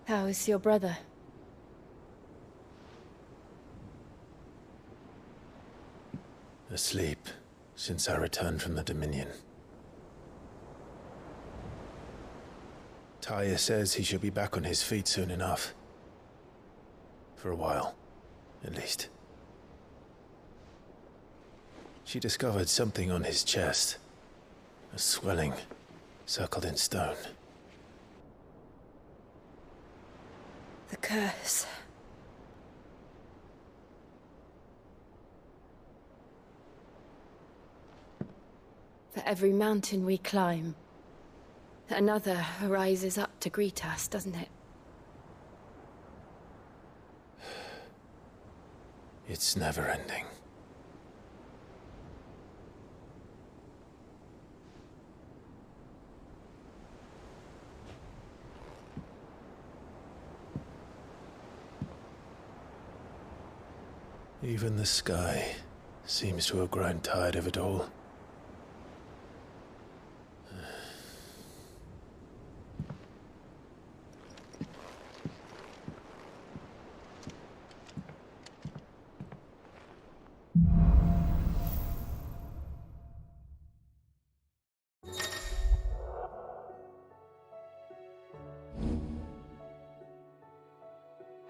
How is your brother? Asleep, since I returned from the Dominion. Taya says he should be back on his feet soon enough. For a while, at least. She discovered something on his chest. A swelling, circled in stone. The curse. For every mountain we climb, another rises up to greet us, doesn't it? It's never ending. Even the sky seems to have grown tired of it all.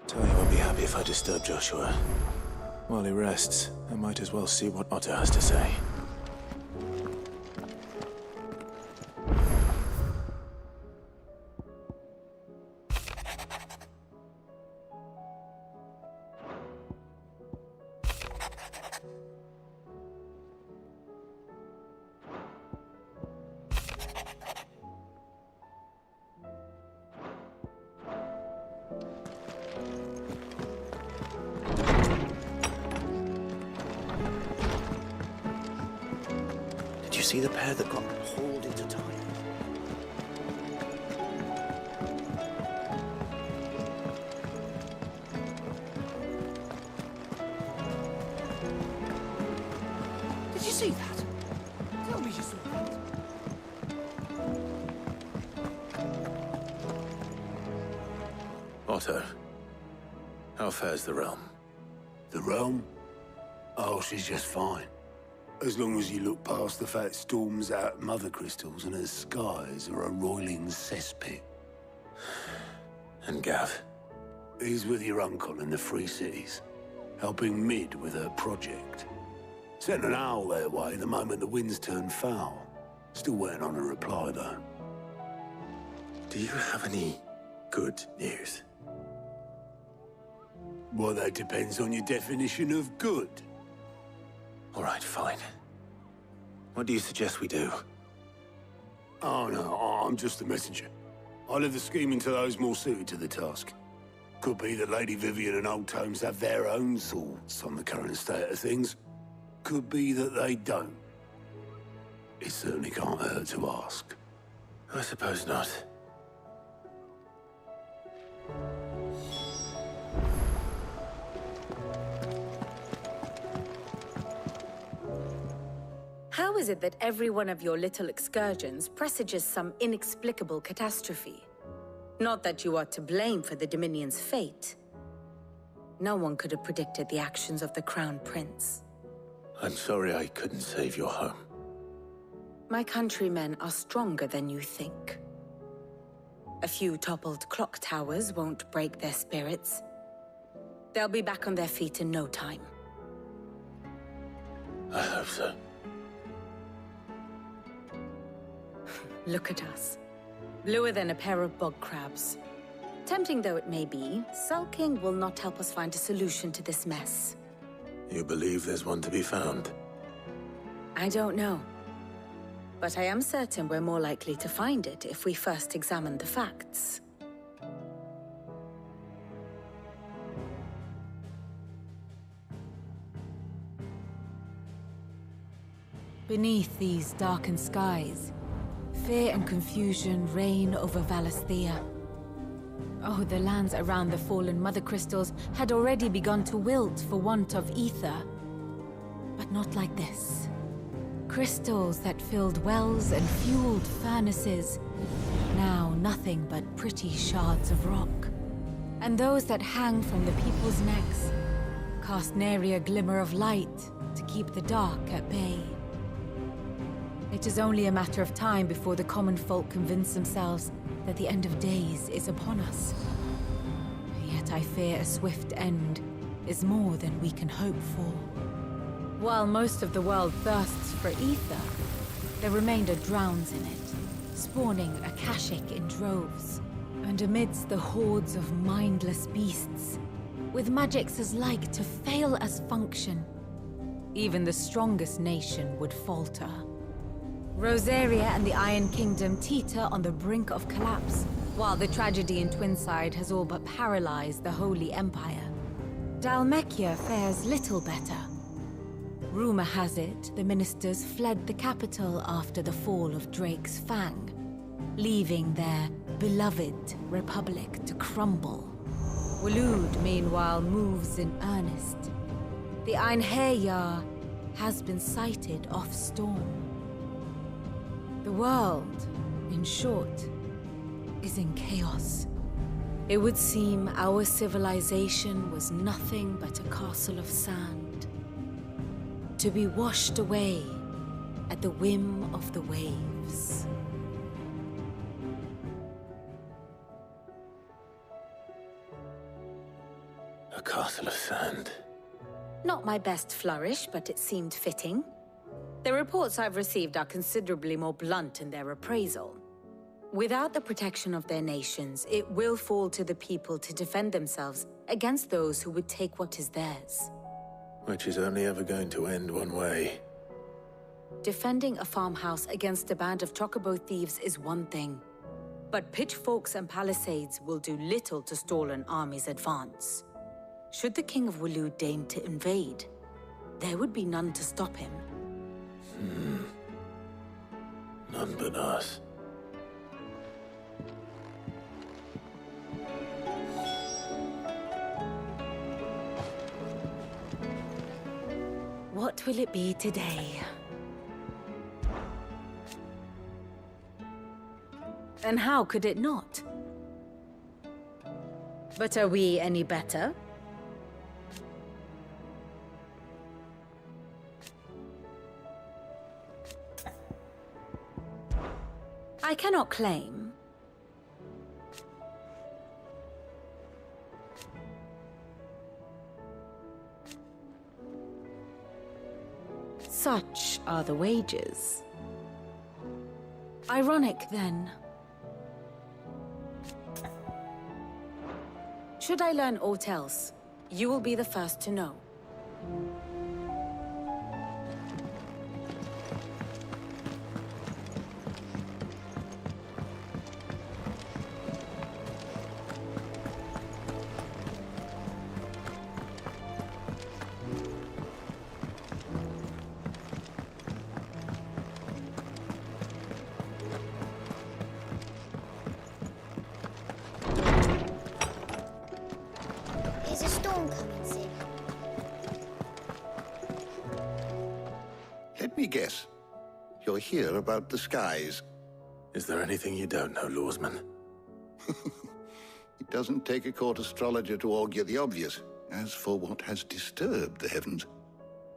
Tony won't be happy if I disturb Joshua. While he rests, I might as well see what Otto has to say. See the pair that got hauled into time? Did you see that? Tell me you saw that. Otto, how fares the realm? The realm? Oh, she's just fine. As long as you look past the fat storms out mother crystals and her skies are a roiling cesspit. And Gav? He's with your uncle in the Free Cities, helping Mid with her project. Sent an owl their way the moment the winds turned foul. Still waiting on a reply, though. Do you have any good news? Well, that depends on your definition of good. All right, fine. What do you suggest we do? Oh, no, I'm just a messenger. I leave the scheming to those more suited to the task. Could be that Lady Vivian and Old Tomes have their own thoughts on the current state of things. Could be that they don't. It certainly can't hurt to ask. I suppose not. How is it that every one of your little excursions presages some inexplicable catastrophe? Not that you are to blame for the Dominion's fate. No one could have predicted the actions of the Crown Prince. I'm sorry I couldn't save your home. My countrymen are stronger than you think. A few toppled clock towers won't break their spirits. They'll be back on their feet in no time. I hope so. Look at us. Bluer than a pair of bog crabs. Tempting though it may be, sulking will not help us find a solution to this mess. You believe there's one to be found? I don't know. But I am certain we're more likely to find it if we first examine the facts. Beneath these darkened skies, fear and confusion reign over Valisthea. Oh, the lands around the fallen mother crystals had already begun to wilt for want of ether. But not like this. Crystals that filled wells and fueled furnaces. Now nothing but pretty shards of rock. And those that hang from the people's necks cast nary a glimmer of light to keep the dark at bay. It is only a matter of time before the common folk convince themselves that the end of days is upon us. Yet I fear a swift end is more than we can hope for. While most of the world thirsts for ether, the remainder drowns in it, spawning Akashic in droves. And amidst the hordes of mindless beasts, with magics as like to fail as function, even the strongest nation would falter. Rosaria and the Iron Kingdom teeter on the brink of collapse, while the tragedy in Twinside has all but paralyzed the Holy Empire. Dalmekia fares little better. Rumor has it the ministers fled the capital after the fall of Drake's Fang, leaving their beloved republic to crumble. Waloed, meanwhile, moves in earnest. The Einherjar has been sighted off-storm. The world, in short, is in chaos. It would seem our civilization was nothing but a castle of sand, to be washed away at the whim of the waves. A castle of sand. Not my best flourish, but it seemed fitting. The reports I've received are considerably more blunt in their appraisal. Without the protection of their nations, it will fall to the people to defend themselves against those who would take what is theirs. Which is only ever going to end one way. Defending a farmhouse against a band of chocobo thieves is one thing, but pitchforks and palisades will do little to stall an army's advance. Should the King of Waloed deign to invade, there would be none to stop him. None but us. What will it be today? And how could it not? But are we any better? I cannot claim. Such are the wages. Ironic, then. Should I learn aught else, you will be the first to know. Is a storm coming soon? Let me guess. You're here about the skies. Is there anything you don't know, Lawsman? It doesn't take a court astrologer to augur the obvious. As for what has disturbed the heavens,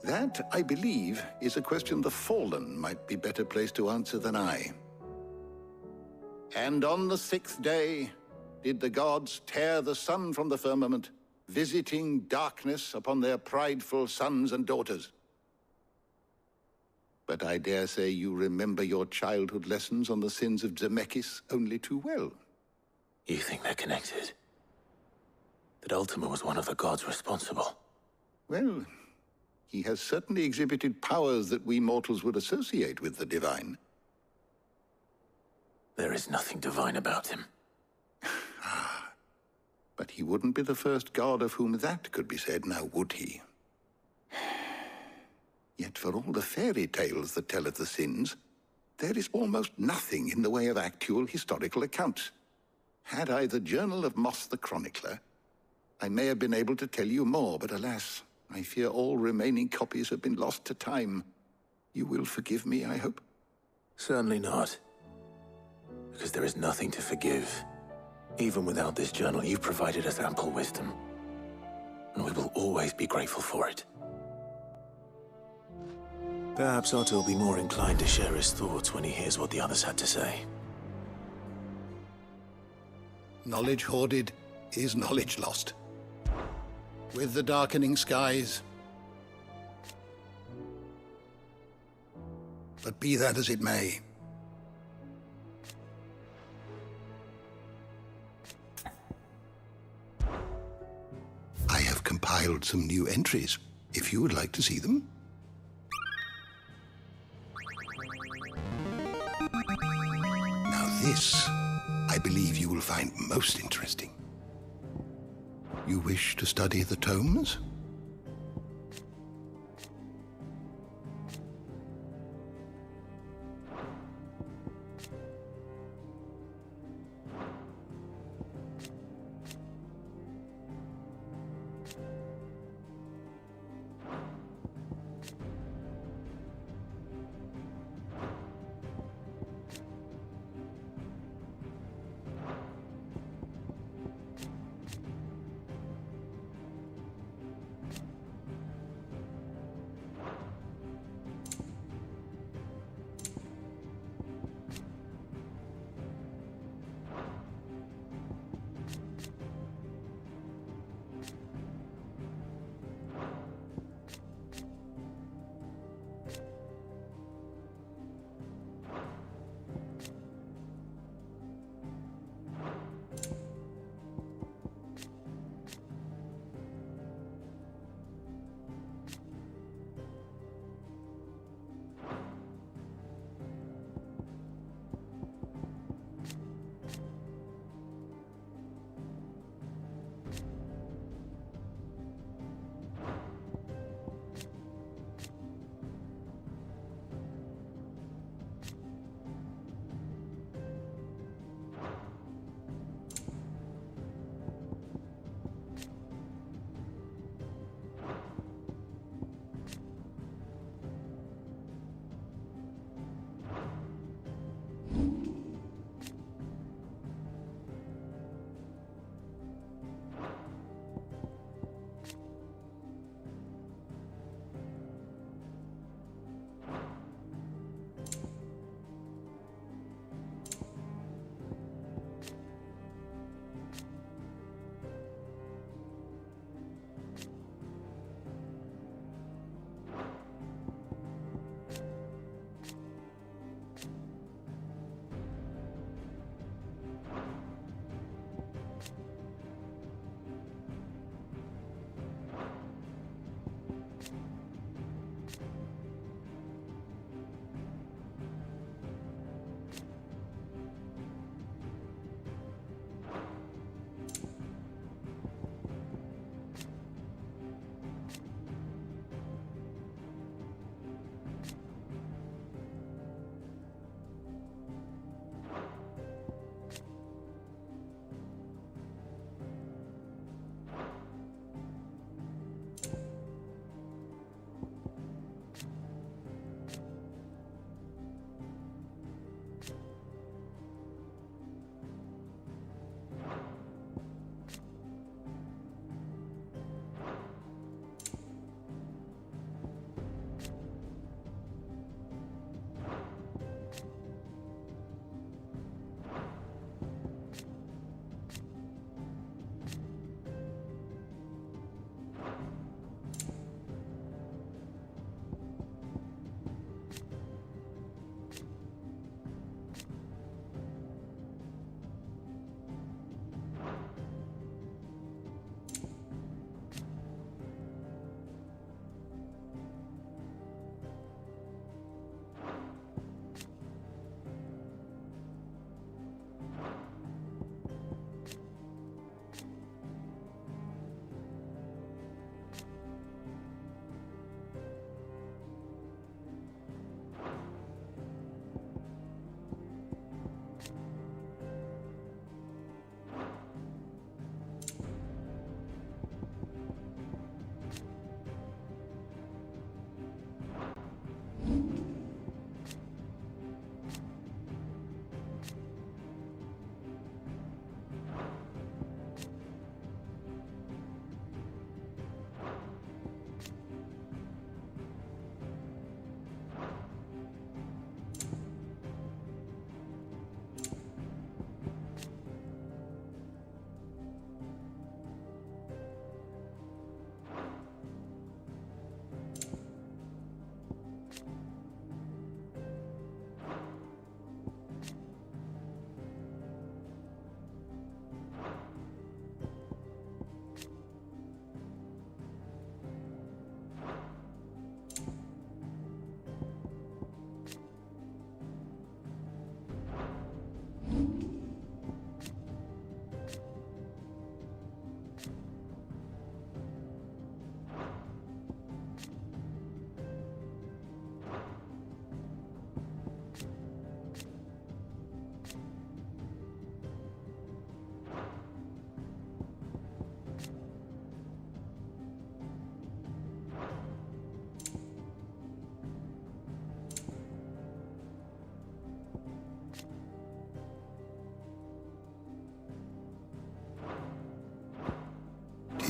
that, I believe, is a question the Fallen might be better placed to answer than I. And on the 6th day did the gods tear the sun from the firmament, visiting darkness upon their prideful sons and daughters. But I dare say you remember your childhood lessons on the sins of Zemeckis only too well. You think they're connected? That Ultima was one of the gods responsible? Well, he has certainly exhibited powers that we mortals would associate with the divine. There is nothing divine about him. But he wouldn't be the first god of whom that could be said, now would he? Yet for all the fairy tales that tell of the sins, there is almost nothing in the way of actual historical accounts. Had I the Journal of Moss the Chronicler, I may have been able to tell you more, but alas, I fear all remaining copies have been lost to time. You will forgive me, I hope? Certainly not. Because there is nothing to forgive, Even without this journal, you've provided us ample wisdom. And we will always be grateful for it. Perhaps Otto will be more inclined to share his thoughts when he hears what the others had to say. Knowledge hoarded is knowledge lost. With the darkening skies. But be that as it may, I have compiled some new entries, if you would like to see them. Now this, I believe you will find most interesting. You wish to study the tomes?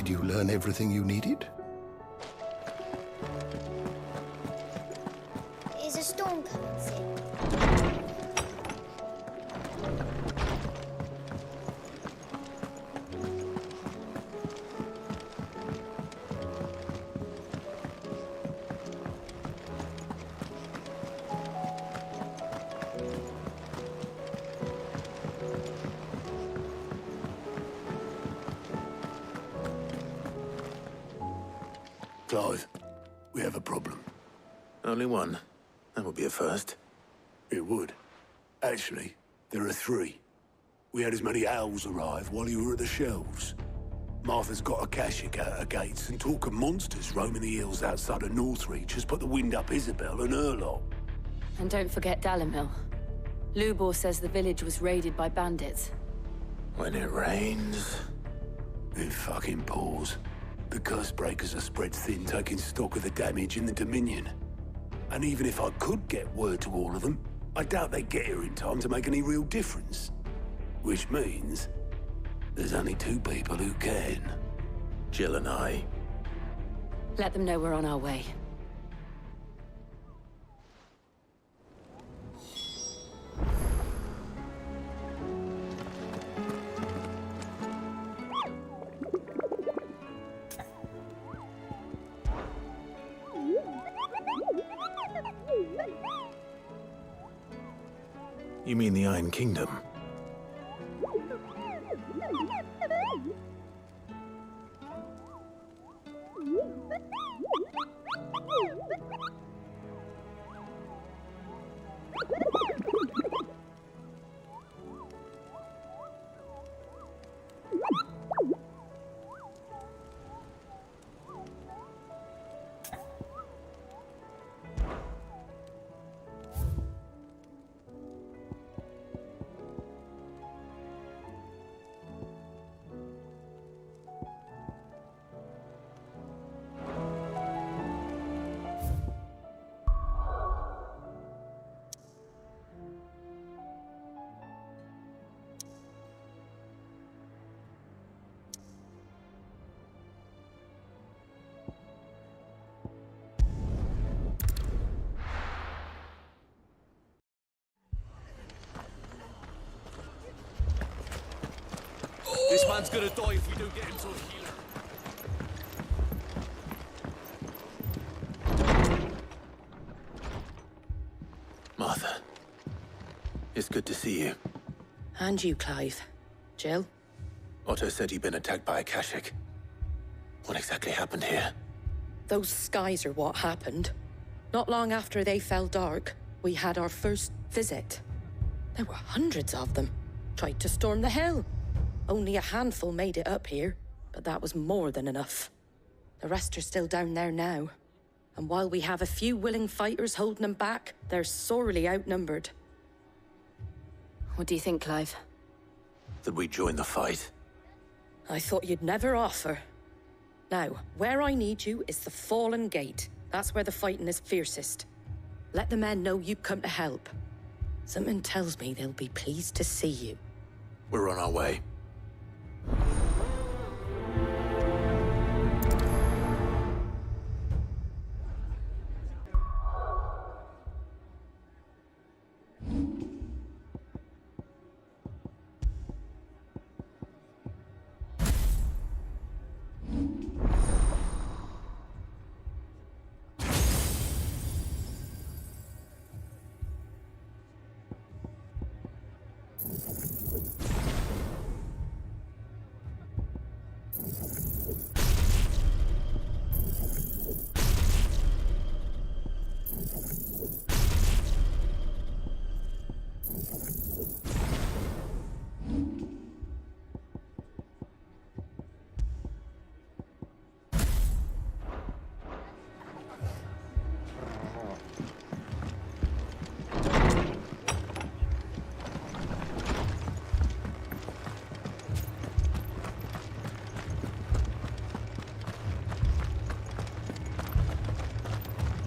Did you learn everything you needed? Is a storm coming soon? Clive, we have a problem. Only one. That would be a first. It would. Actually, there are three. We had as many owls arrive while you were at the shelves. Martha's got Akashic out of Gates, and talk of monsters roaming the hills outside of Northreach has put the wind up Isabel and her lot. And don't forget Dalimil. Lubor says the village was raided by bandits. When it rains... It fucking pours. The curse breakers are spread thin, taking stock of the damage in the Dominion. And even if I could get word to all of them, I doubt they'd get here in time to make any real difference. Which means there's only two people who can. Jill and I. Let them know we're on our way. You mean the Iron Kingdom? This man's gonna die if we don't get him to a healer. Martha. It's good to see you. And you, Clive. Jill? Otto said you'd been attacked by Akashic. What exactly happened here? Those skies are what happened. Not long after they fell dark, we had our first visit. There were hundreds of them. Tried to storm the hill. Only a handful made it up here, but that was more than enough. The rest are still down there now. And while we have a few willing fighters holding them back, they're sorely outnumbered. What do you think, Clive? That we join the fight? I thought you'd never offer. Now, where I need you is the Fallen Gate. That's where the fighting is fiercest. Let the men know you come to help. Something tells me they'll be pleased to see you. We're on our way.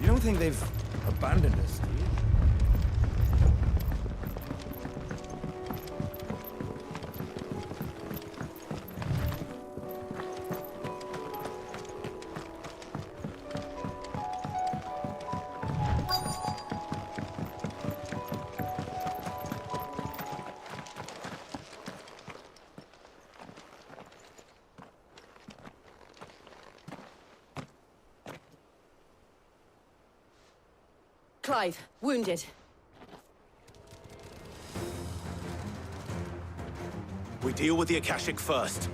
You don't think they've abandoned us, do you? Clive, wounded. We deal with the Akashic first.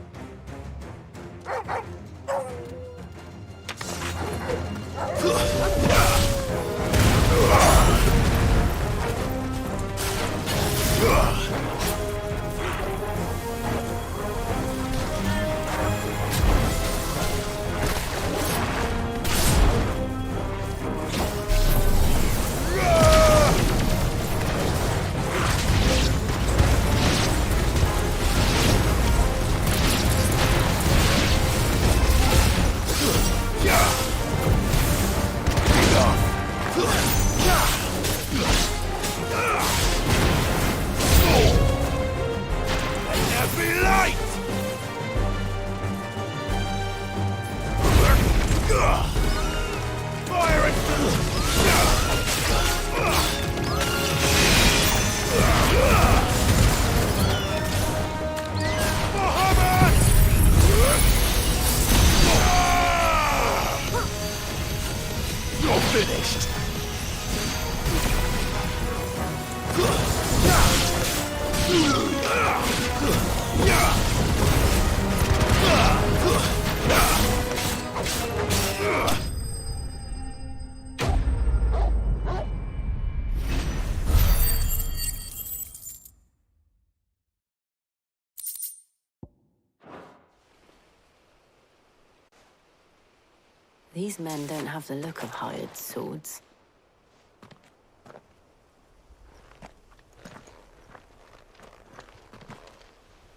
These men don't have the look of hired swords.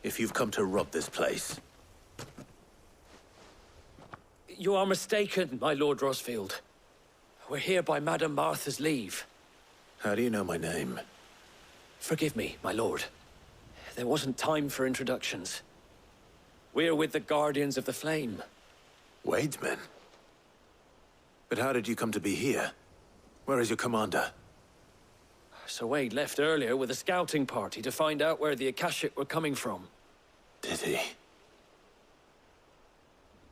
If you've come to rob this place. You are mistaken, my Lord Rosfield. We're here by Madame Martha's leave. How do you know my name? Forgive me, my lord. There wasn't time for introductions. We're with the Guardians of the Flame. Wade's men? But how did you come to be here? Where is your commander? Sir Wade left earlier with a scouting party to find out where the Akashic were coming from. Did he?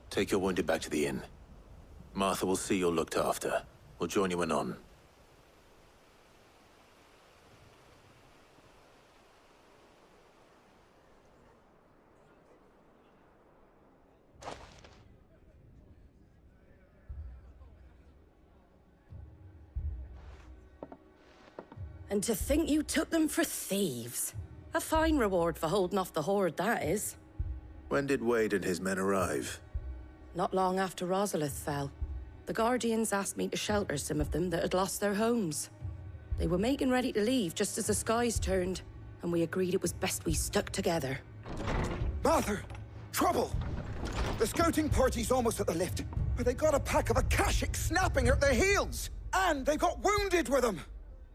Take your wounded back to the inn. Martha will see you're looked after. We'll join you anon. And to think you took them for thieves. A fine reward for holding off the horde, that is. When did Wade and his men arrive? Not long after Rosalith fell. The Guardians asked me to shelter some of them that had lost their homes. They were making ready to leave just as the skies turned, and we agreed it was best we stuck together. Martha! Trouble! The scouting party's almost at the lift, but they got a pack of Akashic snapping at their heels! And they got wounded with them!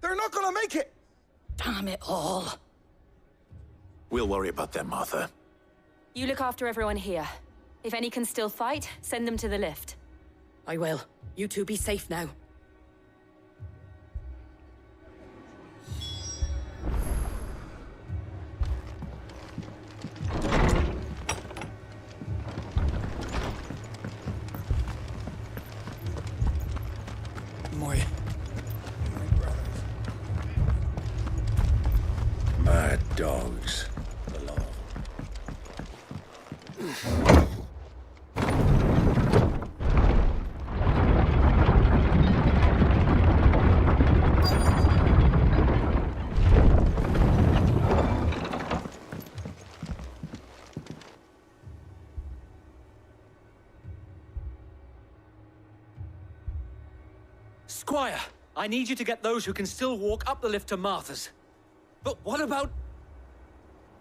They're not gonna make it! Damn it all. We'll worry about them, Martha. You look after everyone here. If any can still fight, send them to the lift. I will. You two be safe now. Mad dogs. Squire, I need you to get those who can still walk up the lift to Martha's. But what about...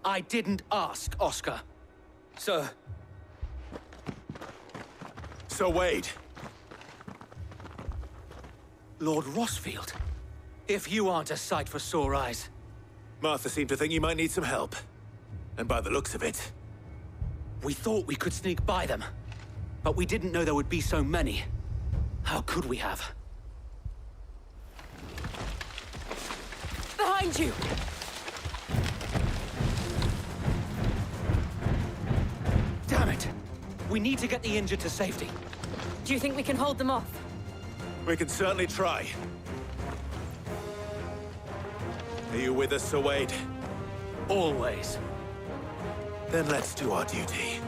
I didn't ask, Oscar. Sir. Sir Wade. Lord Rosfield. If you aren't a sight for sore eyes. Martha seemed to think you might need some help. And by the looks of it... We thought we could sneak by them. But we didn't know there would be so many. How could we have? Behind you! Damn it! We need to get the injured to safety. Do you think we can hold them off? We can certainly try. Are you with us, Sir Wade? Always. Then let's do our duty.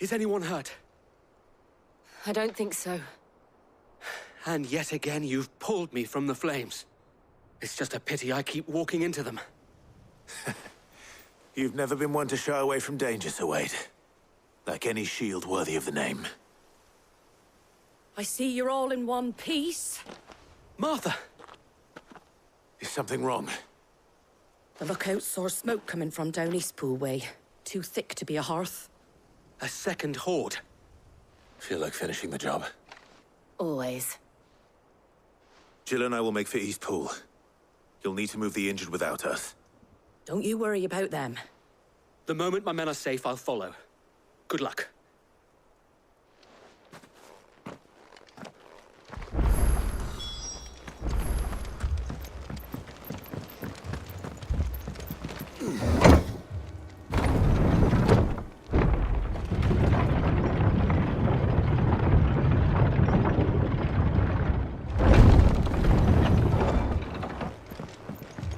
Is anyone hurt? I don't think so. And yet again, you've pulled me from the flames. It's just a pity I keep walking into them. You've never been one to shy away from danger, Sir Wade. Like any shield worthy of the name. I see you're all in one piece. Martha! Is something wrong? The lookout saw smoke coming from down Eastpool way. Too thick to be a hearth. A second horde. Feel like finishing the job. Always. Jill and I will make for Eastpool. You'll need to move the injured without us. Don't you worry about them. The moment my men are safe, I'll follow. Good luck.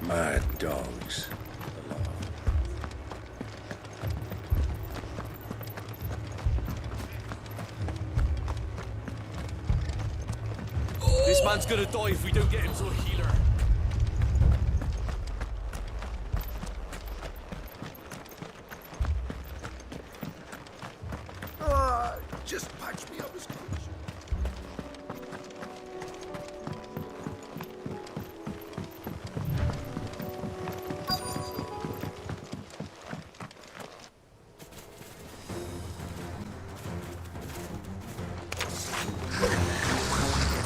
Mad dogs. This man's gonna die if we don't get him to a healer. Just patch me up as quick.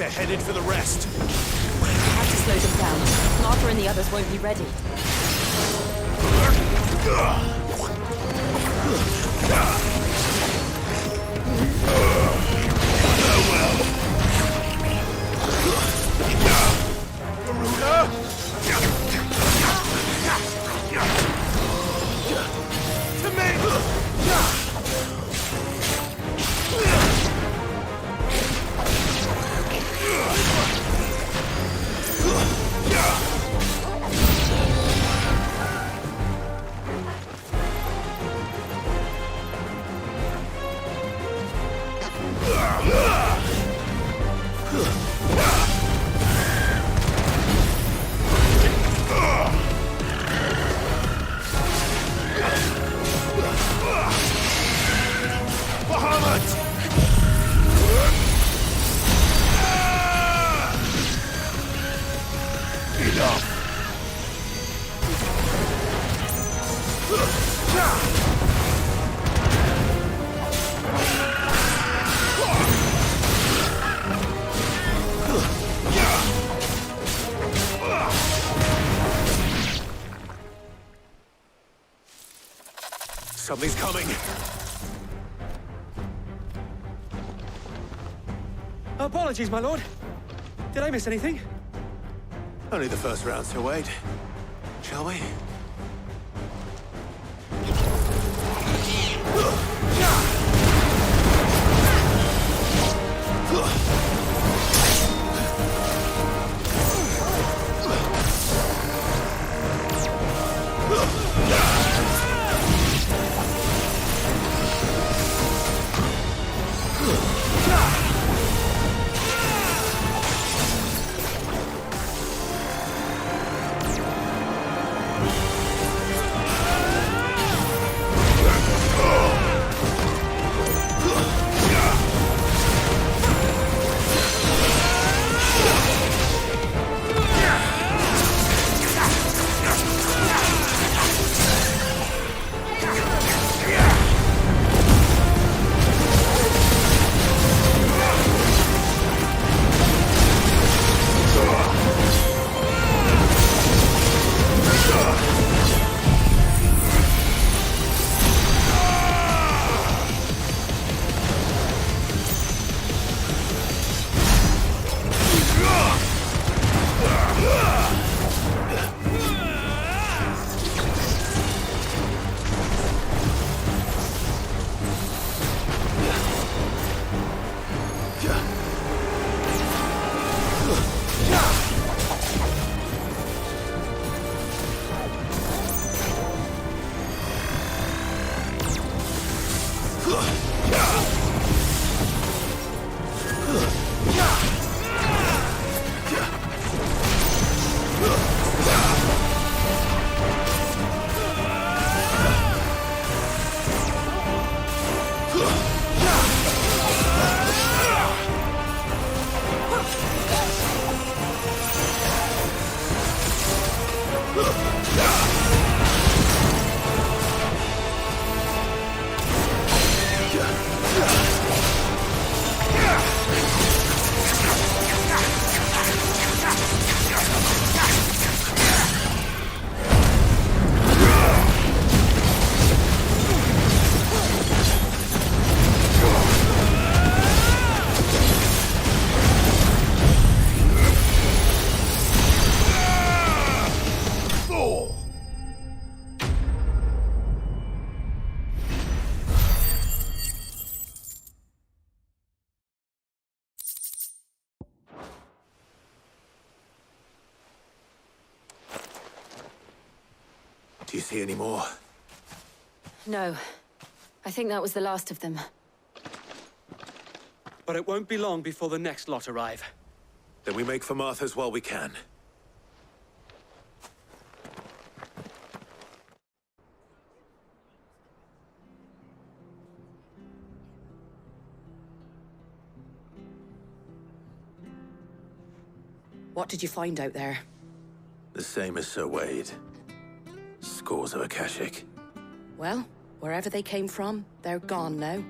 They're headed for the rest. We have to slow them down. Martha and the others won't be ready. Something's coming. Apologies, my lord. Did I miss anything? Only the first round to wait. Shall we? Do you see any more? No. I think that was the last of them. But it won't be long before the next lot arrive. Then we make for Martha's while we can. What did you find out there? The same as Sir Wade. Scores of Akashic. Well, wherever they came from, they're gone now.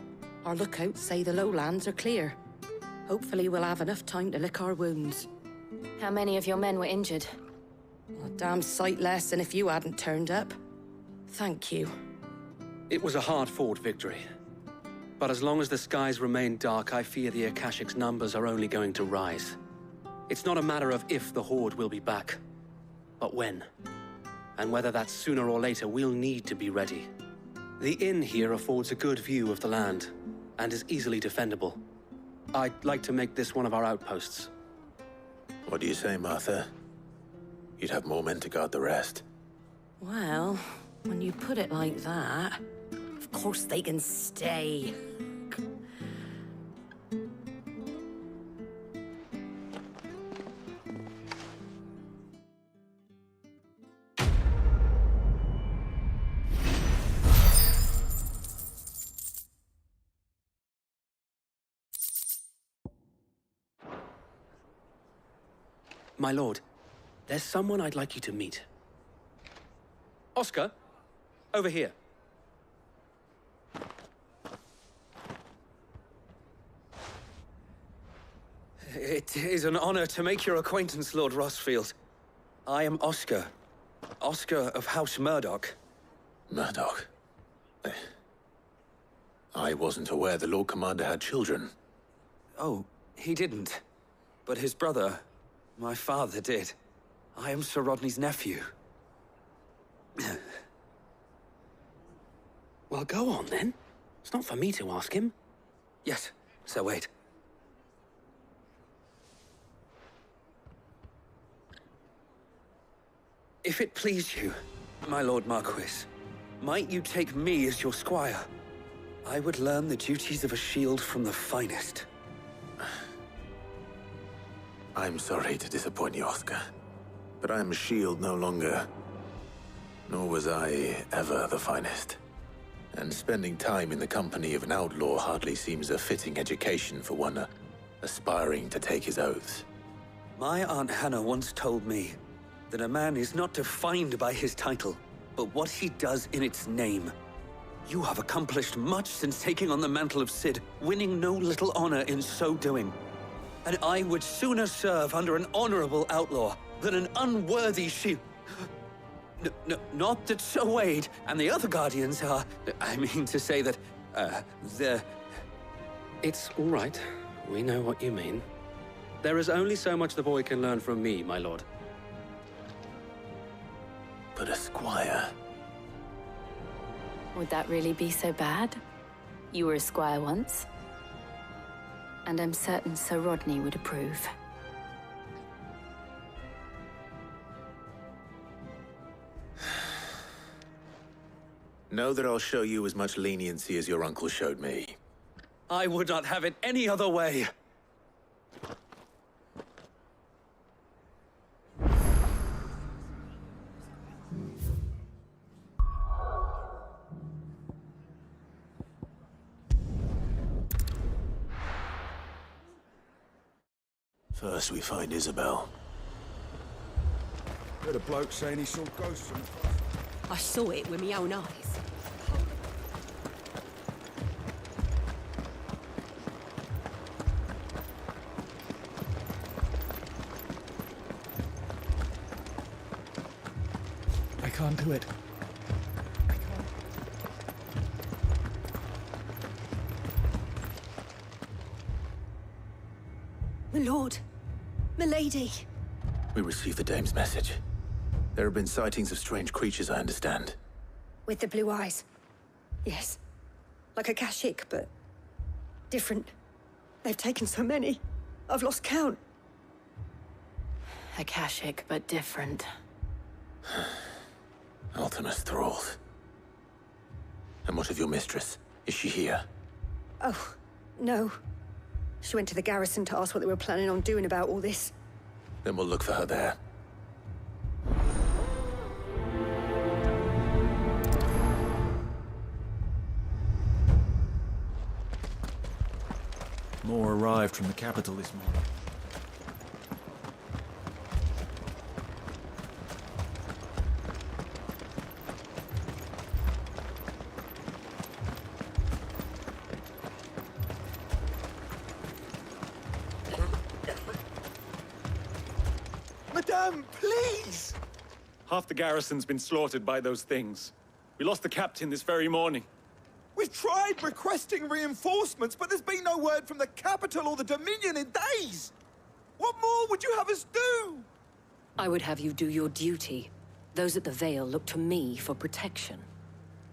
Our lookouts say the lowlands are clear. Hopefully we'll have enough time to lick our wounds. How many of your men were injured? A damn sight less than if you hadn't turned up. Thank you. It was a hard-fought victory. But as long as the skies remain dark, I fear the Akashic's numbers are only going to rise. It's not a matter of if the Horde will be back, but when. And whether that's sooner or later, we'll need to be ready. The inn here affords a good view of the land, and is easily defendable. I'd like to make this one of our outposts. What do you say, Martha? You'd have more men to guard the rest. Well, when you put it like that, of course they can stay. My lord, there's someone I'd like you to meet. Oscar, over here. It is an honor to make your acquaintance, Lord Rossfield. I am Oscar. Oscar of House Murdoch. Murdoch? I wasn't aware the Lord Commander had children. Oh, he didn't. But his brother, my father, did. I am Sir Rodney's nephew. Well, go on, then. It's not for me to ask him. Yes, Sir Wade. If it please you, my Lord Marquis, might you take me as your squire? I would learn the duties of a shield from the finest. I'm sorry to disappoint you, Oscar, but I'm a shield no longer. Nor was I ever the finest. And spending time in the company of an outlaw hardly seems a fitting education for one aspiring to take his oaths. My Aunt Hannah once told me that a man is not defined by his title, but what he does in its name. You have accomplished much since taking on the mantle of Cid, winning no little honor in so doing. And I would sooner serve under an honorable outlaw than an unworthy shield. Not that Sir Wade and the other Guardians are... I mean to say that, they're... It's all right. We know what you mean. There is only so much the boy can learn from me, my lord. But a squire... Would that really be so bad? You were a squire once. And I'm certain Sir Rodney would approve. Know that I'll show you as much leniency as your uncle showed me. I would not have it any other way. First we find Isabel. Heard a bloke saying he saw ghosts on the... I saw it with my own eyes. I can't do it. I can't. My lord. My lady. We received the dame's message. There have been sightings of strange creatures, I understand. With the blue eyes. Yes. Like Akashic, but different. They've taken so many. I've lost count. Akashic, but different. Ultimus thralls. And what of your mistress? Is she here? Oh, no. She went to the garrison to ask what they were planning on doing about all this. Then we'll look for her there. More arrived from the capital this morning. Sam, please! Half the garrison's been slaughtered by those things. We lost the captain this very morning. We've tried requesting reinforcements, but there's been no word from the capital or the Dominion in days! What more would you have us do? I would have you do your duty. Those at the Vale look to me for protection.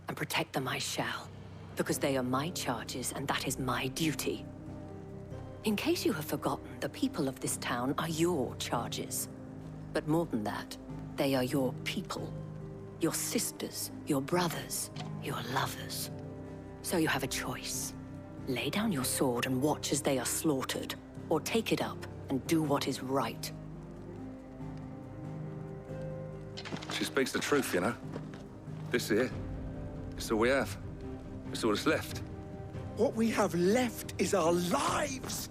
And protect them I shall, because they are my charges and that is my duty. In case you have forgotten, the people of this town are your charges. But more than that, they are your people. Your sisters, your brothers, your lovers. So you have a choice. Lay down your sword and watch as they are slaughtered, or take it up and do what is right. She speaks the truth, you know. This here, it's all we have. It's all that's left. What we have left is our lives!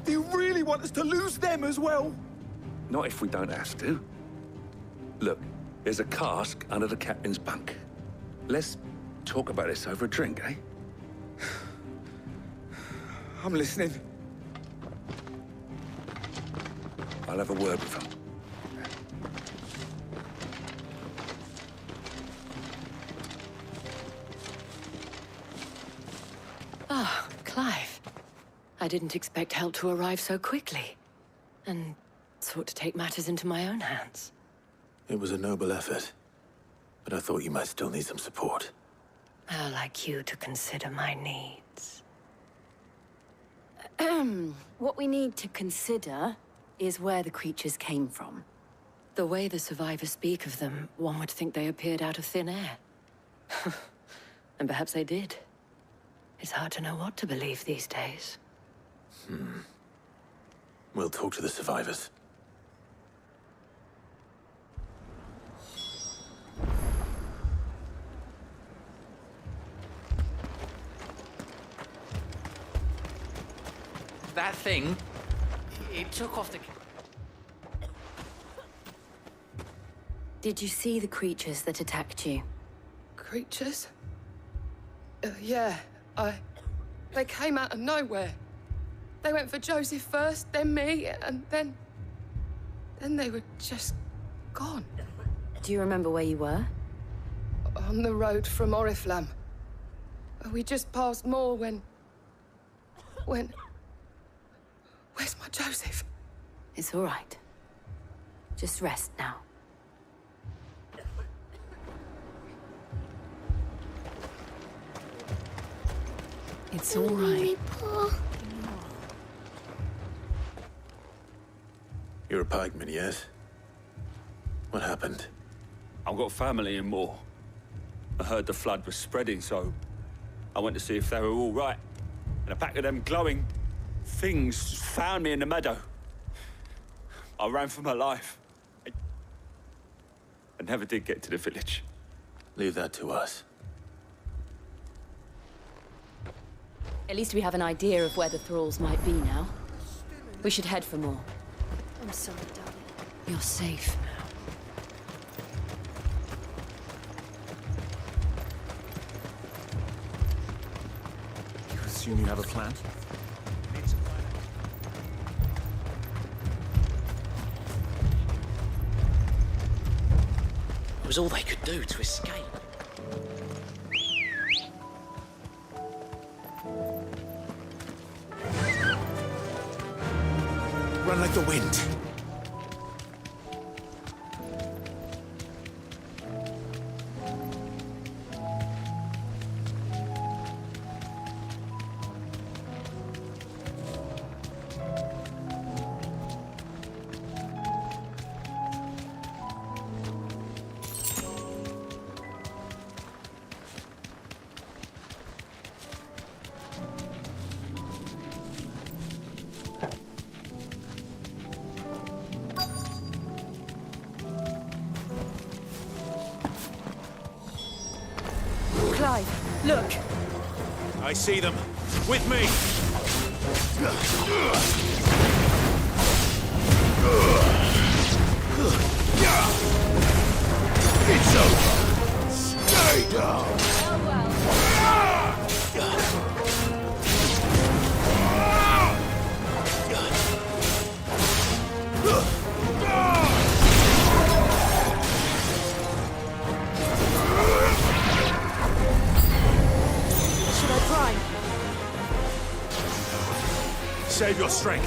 Do you really want us to lose them as well? Not if we don't have to. Look, there's a cask under the captain's bunk. Let's talk about this over a drink, eh? I'm listening. I'll have a word with him. Ah, Clive. I didn't expect help to arrive so quickly. And sought to take matters into my own hands. It was a noble effort, but I thought you might still need some support. How like you to consider my needs. What we need to consider is where the creatures came from. The way the survivors speak of them, one would think they appeared out of thin air. And perhaps they did. It's hard to know what to believe these days. We'll talk to the survivors. That thing, it took off the... Did you see the creatures that attacked you? Creatures? Yeah, They came out of nowhere. They went for Joseph first, then me, and then they were just gone. Do you remember where you were? On the road from Oriflamme. We just passed Moor when... Where's my Joseph? It's all right. Just rest now. It's all right. You're a pikeman, yes? What happened? I've got family in Moor. I heard the flood was spreading, so I went to see if they were all right. And a pack of them glowing things found me in the meadow. I ran for my life. I never did get to the village. Leave that to us. At least we have an idea of where the thralls might be now. We should head for more. I'm sorry, darling. You're safe now. You assume you have a plan? It was all they could do to escape. Run like the wind. Clive, look! I see them. With me! It's over! Stay down! Save your strength.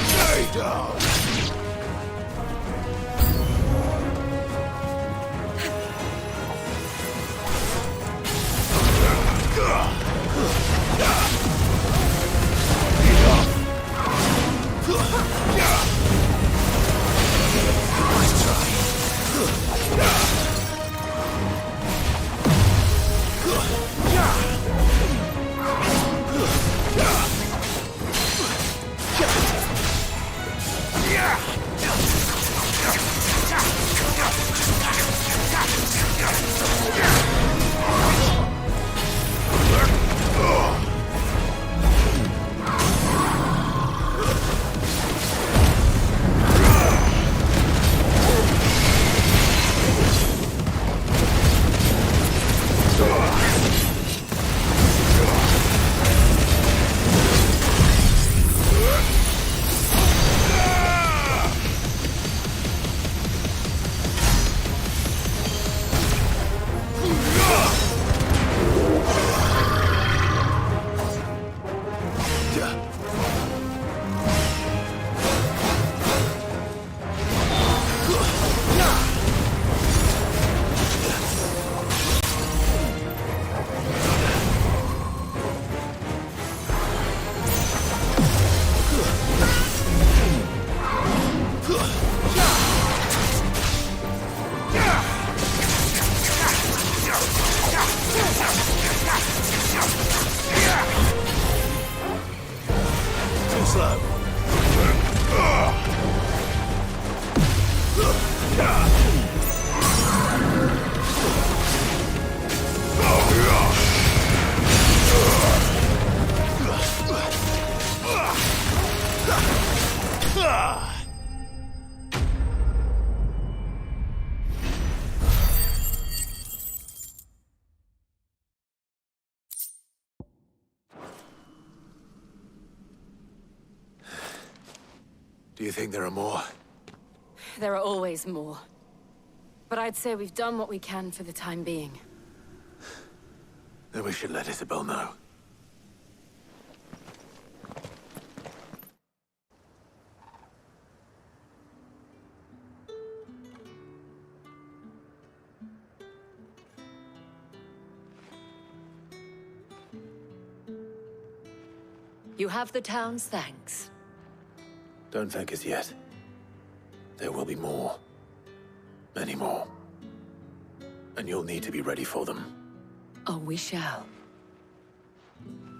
Stay down. Do you think there are more? There are always more. But I'd say we've done what we can for the time being. Then we should let Isabel know. You have the town's thanks. Don't thank us yet. There will be more. Many more. And you'll need to be ready for them. Oh, we shall.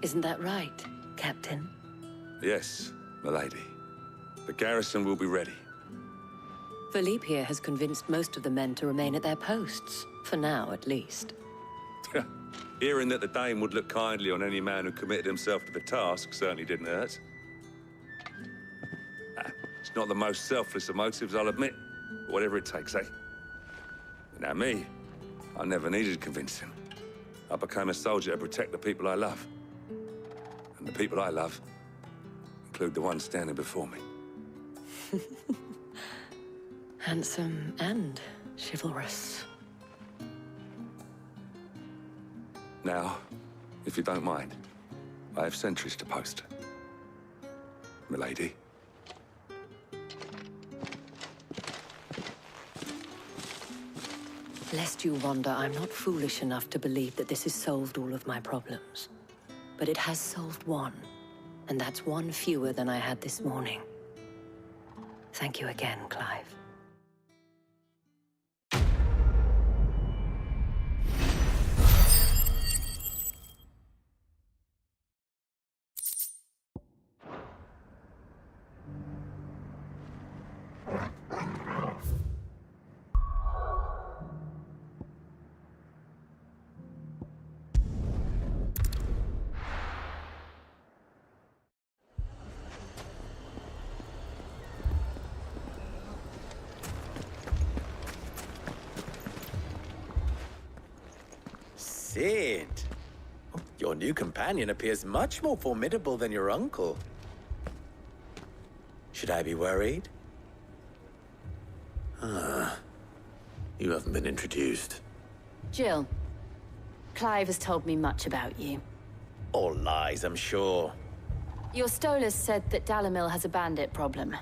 Isn't that right, Captain? Yes, milady. The garrison will be ready. Philippe here has convinced most of the men to remain at their posts. For now, at least. Hearing that the Dame would look kindly on any man who committed himself to the task certainly didn't hurt. It's not the most selfless of motives, I'll admit. But whatever it takes, eh? Now me, I never needed convincing. I became a soldier to protect the people I love. And the people I love include the ones standing before me. Handsome and chivalrous. Now, if you don't mind, I have sentries to post. Milady. Lest you wonder, I'm not foolish enough to believe that this has solved all of my problems. But it has solved one, and that's one fewer than I had this morning. Thank you again, Clive. Sid. Your new companion appears much more formidable than your uncle. Should I be worried? You haven't been introduced. Jill, Clive has told me much about you. All lies, I'm sure. Your Stolas said that Dalimil has a bandit problem.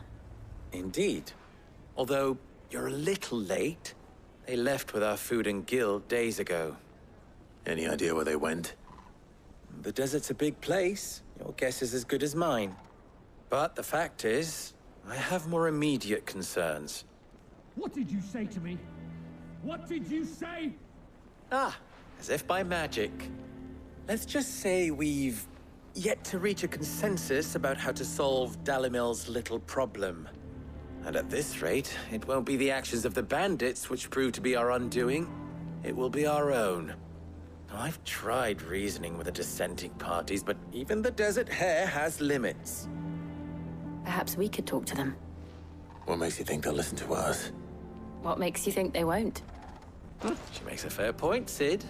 Indeed. Although, you're a little late. They left with our food and guild days ago. Any idea where they went? The desert's a big place. Your guess is as good as mine. But the fact is, I have more immediate concerns. What did you say to me? What did you say? As if by magic. Let's just say we've yet to reach a consensus about how to solve Dalimil's little problem. And at this rate, it won't be the actions of the bandits which prove to be our undoing. It will be our own. I've tried reasoning with the dissenting parties, but even the Desert Hare has limits. Perhaps we could talk to them. What makes you think they'll listen to us? What makes you think they won't? She makes a fair point, Sid.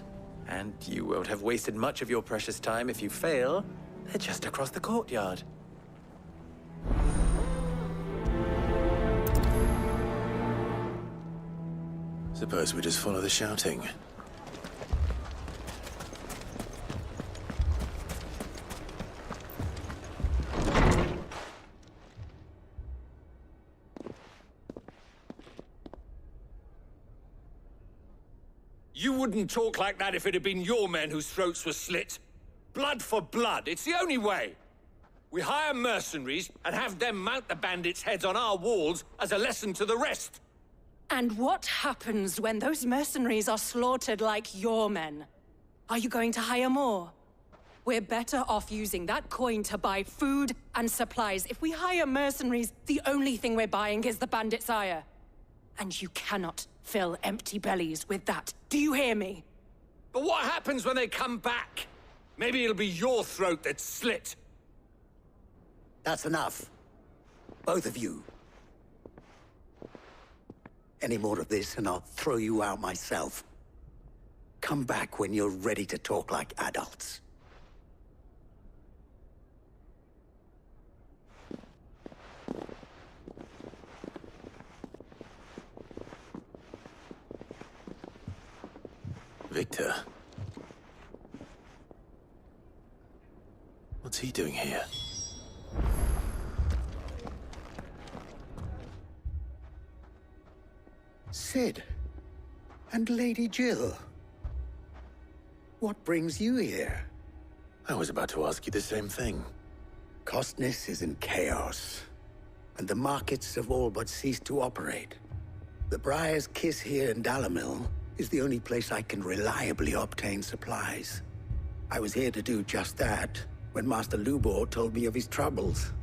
And you won't have wasted much of your precious time if you fail. They're just across the courtyard. Suppose we just follow the shouting. You wouldn't talk like that if it had been your men whose throats were slit. Blood for blood, it's the only way. We hire mercenaries and have them mount the bandits' heads on our walls as a lesson to the rest. And what happens when those mercenaries are slaughtered like your men? Are you going to hire more? We're better off using that coin to buy food and supplies. If we hire mercenaries, the only thing we're buying is the bandits' ire. And you cannot fill empty bellies with that. Do you hear me? But what happens when they come back? Maybe it'll be your throat that's slit. That's enough. Both of you. Any more of this and I'll throw you out myself. Come back when you're ready to talk like adults. Viktor. What's he doing here? Sid. And Lady Jill. What brings you here? I was about to ask you the same thing. Costness is in chaos, and the markets have all but ceased to operate. The Briar's Kiss here in Dalimil is the only place I can reliably obtain supplies. I was here to do just that when Master Lubor told me of his troubles.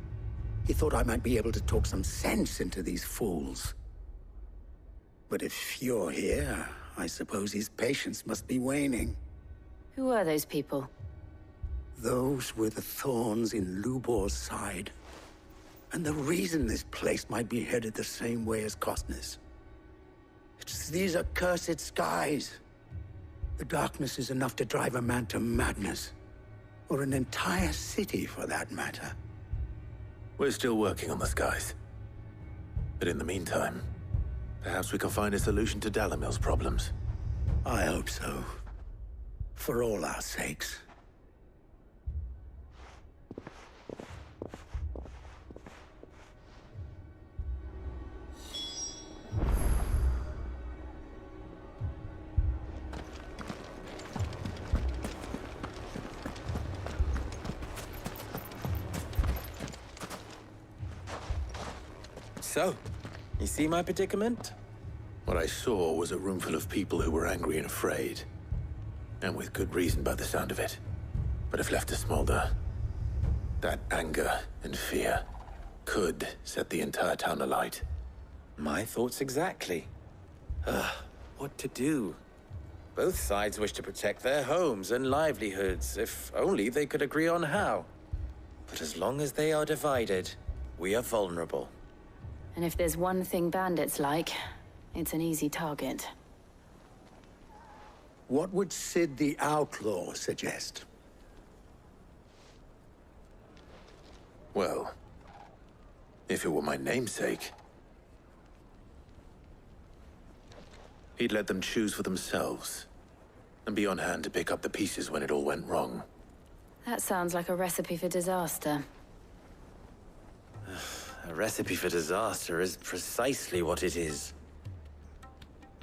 He thought I might be able to talk some sense into these fools. But if you're here, I suppose his patience must be waning. Who are those people? Those were the thorns in Lubor's side. And the reason this place might be headed the same way as Costness. It's these accursed skies. The darkness is enough to drive a man to madness. Or an entire city, for that matter. We're still working on the skies. But in the meantime, perhaps we can find a solution to Dalimil's problems. I hope so. For all our sakes. So, you see my predicament? What I saw was a room full of people who were angry and afraid. And with good reason by the sound of it. But if left to smolder, that anger and fear could set the entire town alight. My thoughts exactly. What to do? Both sides wish to protect their homes and livelihoods, if only they could agree on how. But as long as they are divided, we are vulnerable. And if there's one thing bandits like, it's an easy target. What would Sid the Outlaw suggest? Well, if it were my namesake, he'd let them choose for themselves, and be on hand to pick up the pieces when it all went wrong. That sounds like a recipe for disaster. A recipe for disaster is precisely what it is.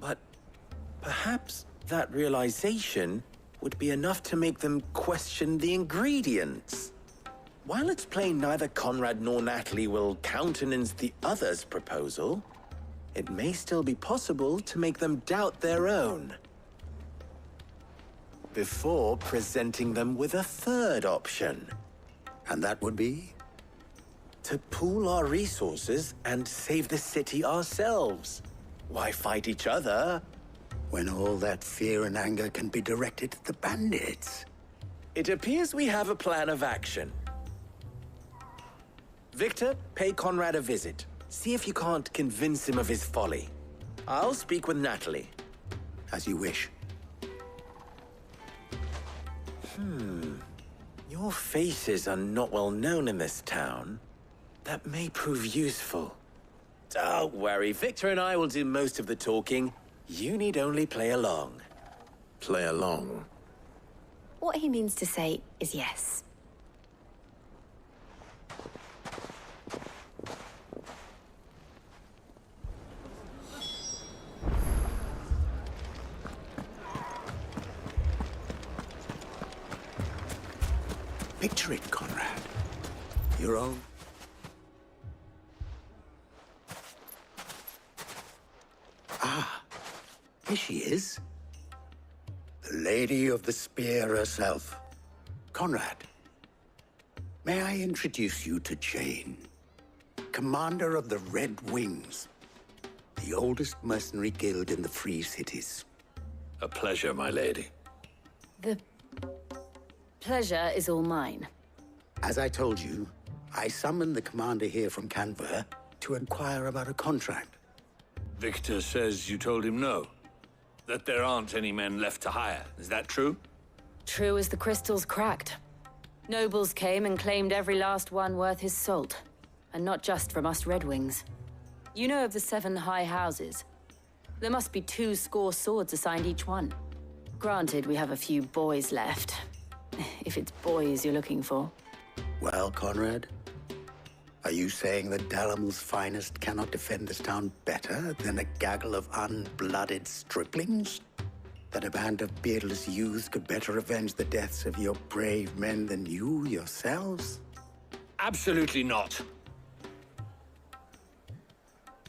But perhaps that realization would be enough to make them question the ingredients. While it's plain neither Konrad nor Natalie will countenance the other's proposal, it may still be possible to make them doubt their own. Before presenting them with a third option. And that would be? To pool our resources and save the city ourselves. Why fight each other? When all that fear and anger can be directed at the bandits. It appears we have a plan of action. Viktor, pay Konrad a visit. See if you can't convince him of his folly. I'll speak with Natalie. As you wish. Your faces are not well known in this town. That may prove useful. Don't worry, Viktor and I will do most of the talking. You need only play along. Play along? What he means to say is yes. Picture it, Konrad. Your own. Ah, here she is. The Lady of the Spear herself. Konrad, may I introduce you to Jane, commander of the Red Wings, the oldest mercenary guild in the Free Cities. A pleasure, my lady. The pleasure is all mine. As I told you, I summoned the commander here from Canver to inquire about a contract. Viktor says you told him no. That there aren't any men left to hire. Is that true? True as the crystals cracked. Nobles came and claimed every last one worth his salt. And not just from us Red Wings. You know of the 7 high houses. There must be 2 swords assigned each one. Granted, we have a few boys left. If it's boys you're looking for. Well, Konrad, are you saying that Dalimil's finest cannot defend this town better than a gaggle of unblooded striplings? That a band of beardless youths could better avenge the deaths of your brave men than you yourselves? Absolutely not.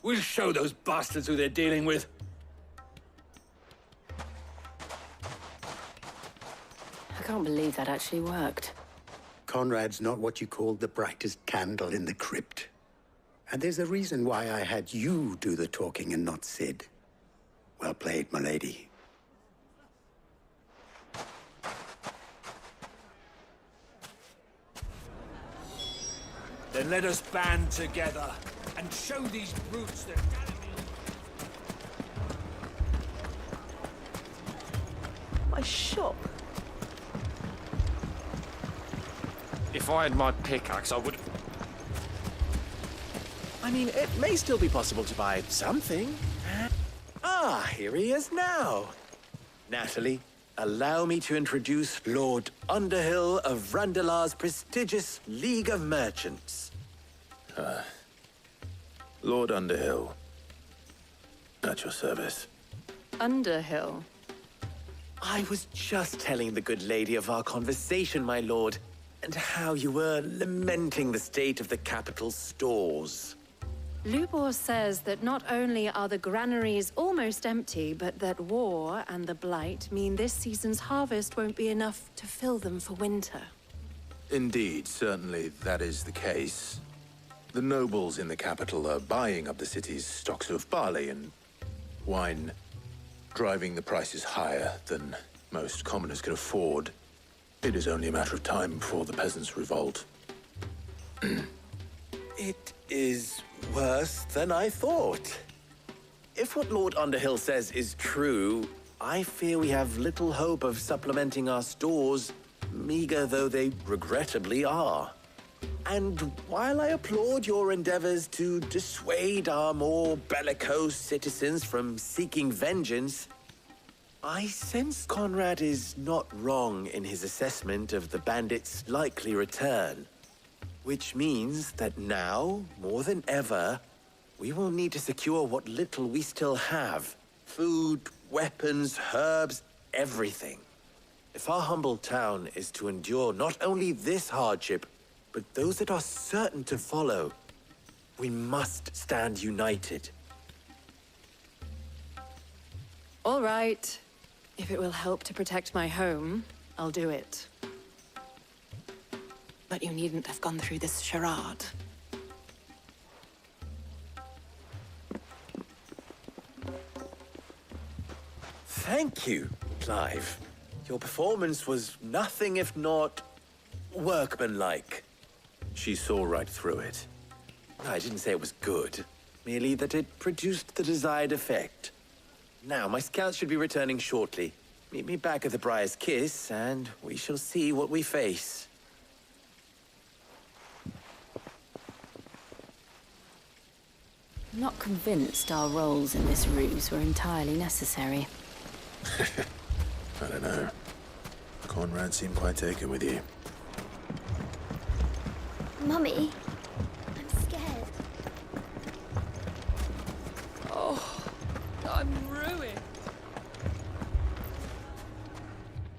We'll show those bastards who they're dealing with. I can't believe that actually worked. Konrad's not what you called the brightest candle in the crypt. And there's a reason why I had you do the talking and not Sid. Well played, my lady. Then let us band together and show these brutes that My shop. If I had my pickaxe, I would... I mean, it may still be possible to buy something. Ah, here he is now. Natalie, allow me to introduce Lord Underhill of Randalar's prestigious League of Merchants. Lord Underhill. At your service. Underhill? I was just telling the good lady of our conversation, my lord, and how you were lamenting the state of the capital's stores. Lubor says that not only are the granaries almost empty, but that war and the Blight mean this season's harvest won't be enough to fill them for winter. Indeed, certainly that is the case. The nobles in the capital are buying up the city's stocks of barley and wine, driving the prices higher than most commoners can afford. It is only a matter of time before the peasants revolt. It is worse than I thought. If what Lord Underhill says is true, I fear we have little hope of supplementing our stores, meager though they regrettably are. And while I applaud your endeavors to dissuade our more bellicose citizens from seeking vengeance, I sense Konrad is not wrong in his assessment of the bandits' likely return. Which means that now, more than ever, we will need to secure what little we still have. Food, weapons, herbs, everything. If our humble town is to endure not only this hardship, but those that are certain to follow, we must stand united. All right. If it will help to protect my home, I'll do it. But you needn't have gone through this charade. Thank you, Clive. Your performance was nothing if not workmanlike. She saw right through it. I didn't say it was good, merely that it produced the desired effect. Now, my scouts should be returning shortly. Meet me back at the Briar's Kiss, and we shall see what we face. I'm not convinced our roles in this ruse were entirely necessary. I don't know. Konrad seemed quite taken with you. Mummy, I'm scared. Oh, I'm ruined.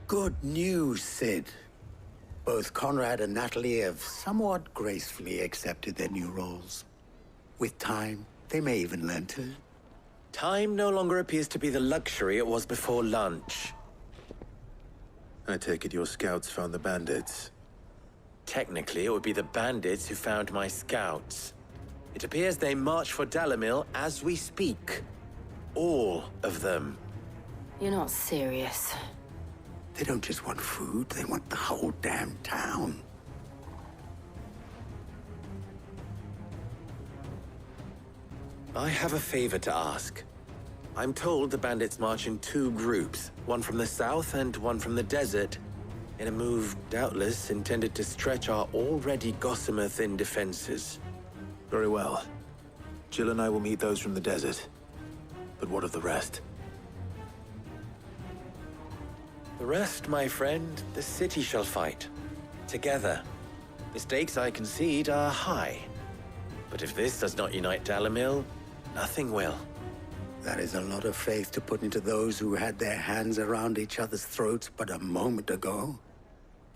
Good news, Sid. Both Konrad and Natalie have somewhat gracefully accepted their new roles. With time, they may even learn to. Time no longer appears to be the luxury it was before lunch. I take it your scouts found the bandits. Technically, it would be the bandits who found my scouts. It appears they march for Dalimil as we speak. All of them. You're not serious. They don't just want food, they want the whole damn town. I have a favor to ask. I'm told the bandits march in two groups, one from the south and one from the desert, in a move doubtless intended to stretch our already gossamer-thin defenses. Very well. Jill and I will meet those from the desert. But what of the rest? The rest, my friend, the city shall fight. Together. The stakes, I concede, are high. But if this does not unite Dalimil, nothing will. That is a lot of faith to put into those who had their hands around each other's throats but a moment ago.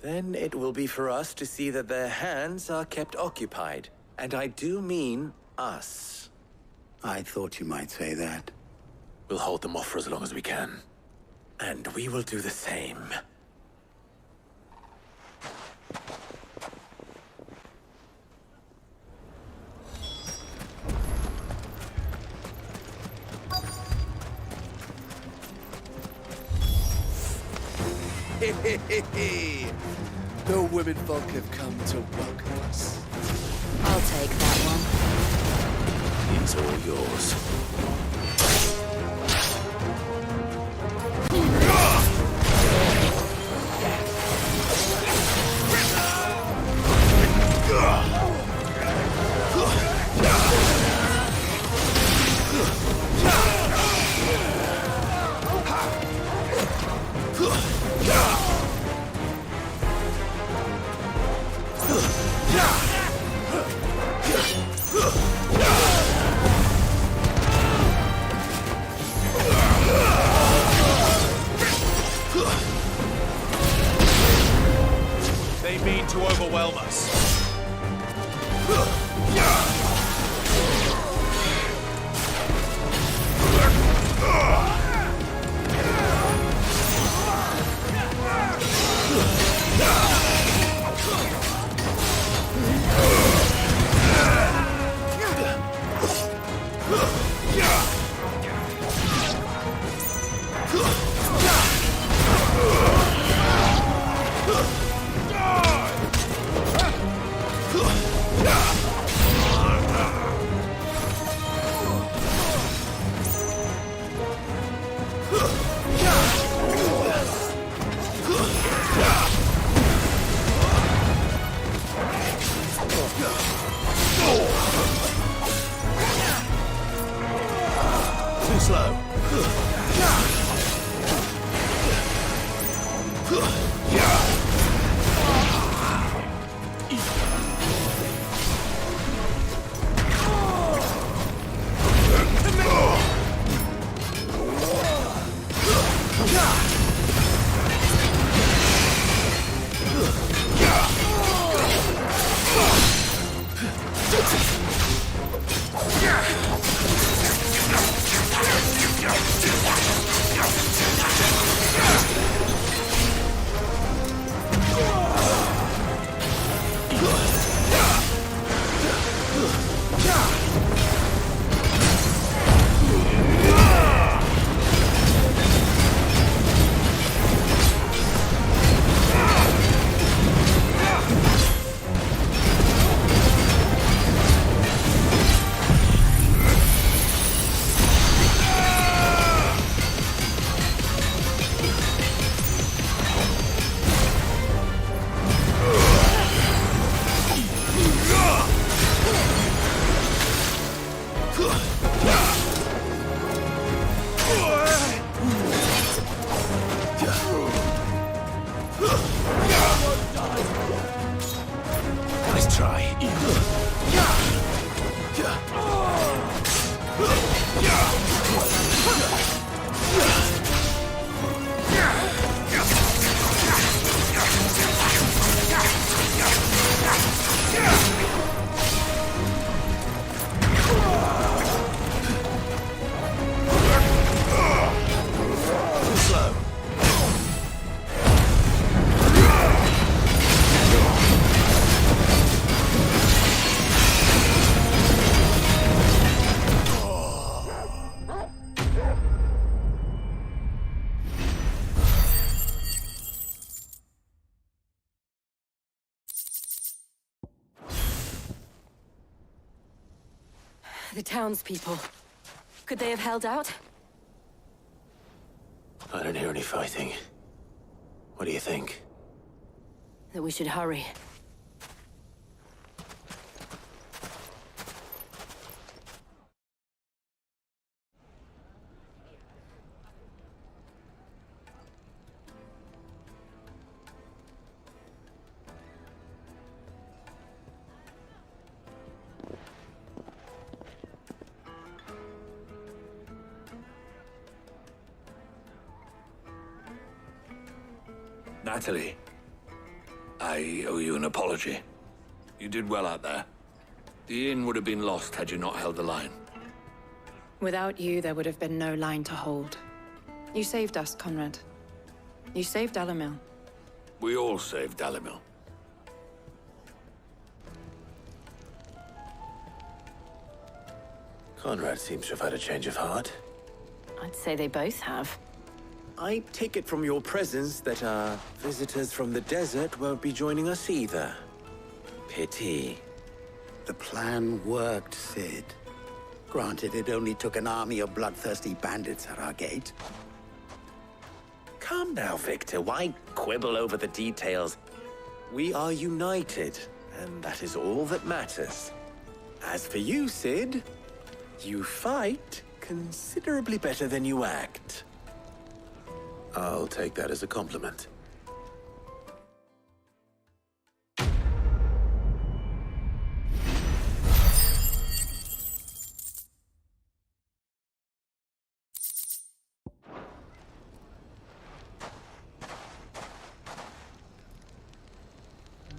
Then it will be for us to see that their hands are kept occupied. And I do mean us. I thought you might say that. We'll hold them off for as long as we can. And we will do the same. The women folk have come to welcome us. I'll take that one. He's all yours. They mean to overwhelm us. die. Slow. The townspeople. Could they have held out? I don't hear any fighting. What do you think? That we should hurry. Natalie, I owe you an apology. You did well out there. The inn would have been lost had you not held the line. Without you, there would have been no line to hold. You saved us, Konrad. You saved Dalimil. We all saved Dalimil. Konrad seems to have had a change of heart. I'd say they both have. I take it from your presence that our visitors from the desert won't be joining us either. Pity. The plan worked, Sid. Granted, it only took an army of bloodthirsty bandits at our gate. Calm now, Viktor. Why quibble over the details? We are united, and that is all that matters. As for you, Sid, you fight considerably better than you act. I'll take that as a compliment.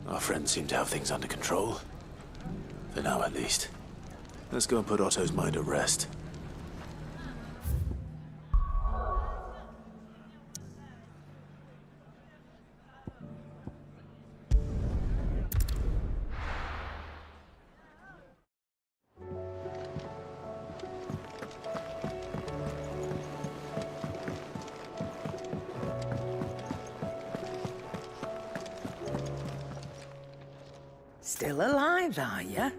Our friends seem to have things under control. For now, at least. Let's go and put Otto's mind at rest. Still alive, are you?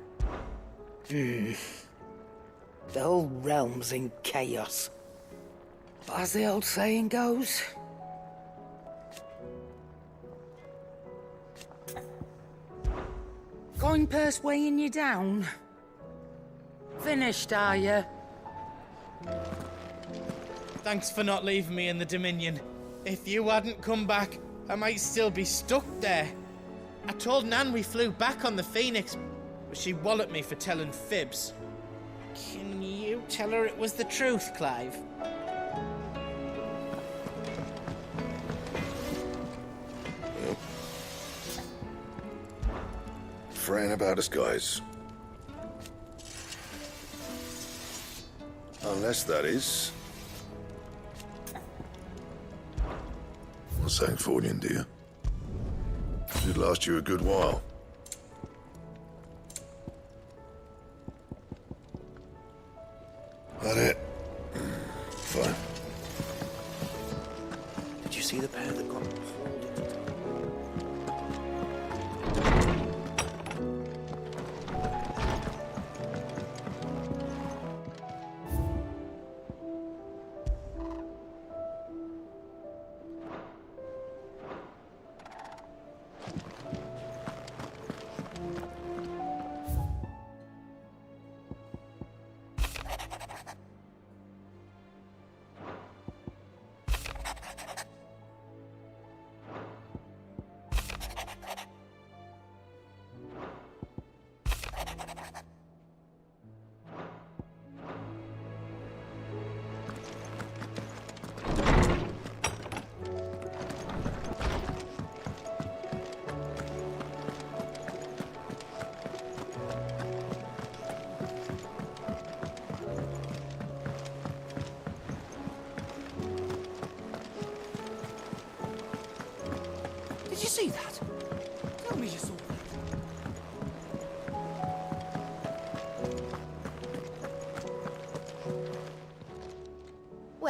The whole realm's in chaos. But as the old saying goes... Coin purse weighing you down? Finished, are you? Thanks for not leaving me in the Dominion. If you hadn't come back, I might still be stuck there. I told Nan we flew back on the Phoenix, but she walloped me for telling fibs. Can you tell her it was the truth, Clive? Fran about us, guys. Unless that is... What's that for you, dear? Should last you a good while. That it? Fine. Did you see the pair that got hauled into town?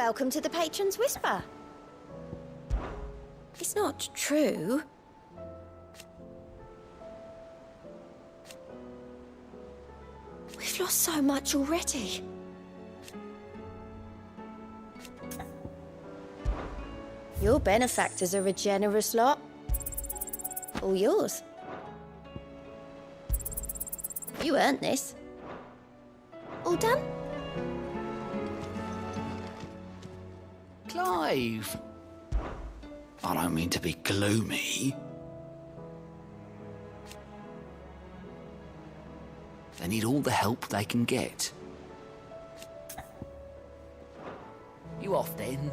Welcome to the Patron's Whisper. It's not true. We've lost so much already. Your benefactors are a generous lot. All yours. You earned this. All done? Clive. I don't mean to be gloomy. They need all the help they can get. You off then?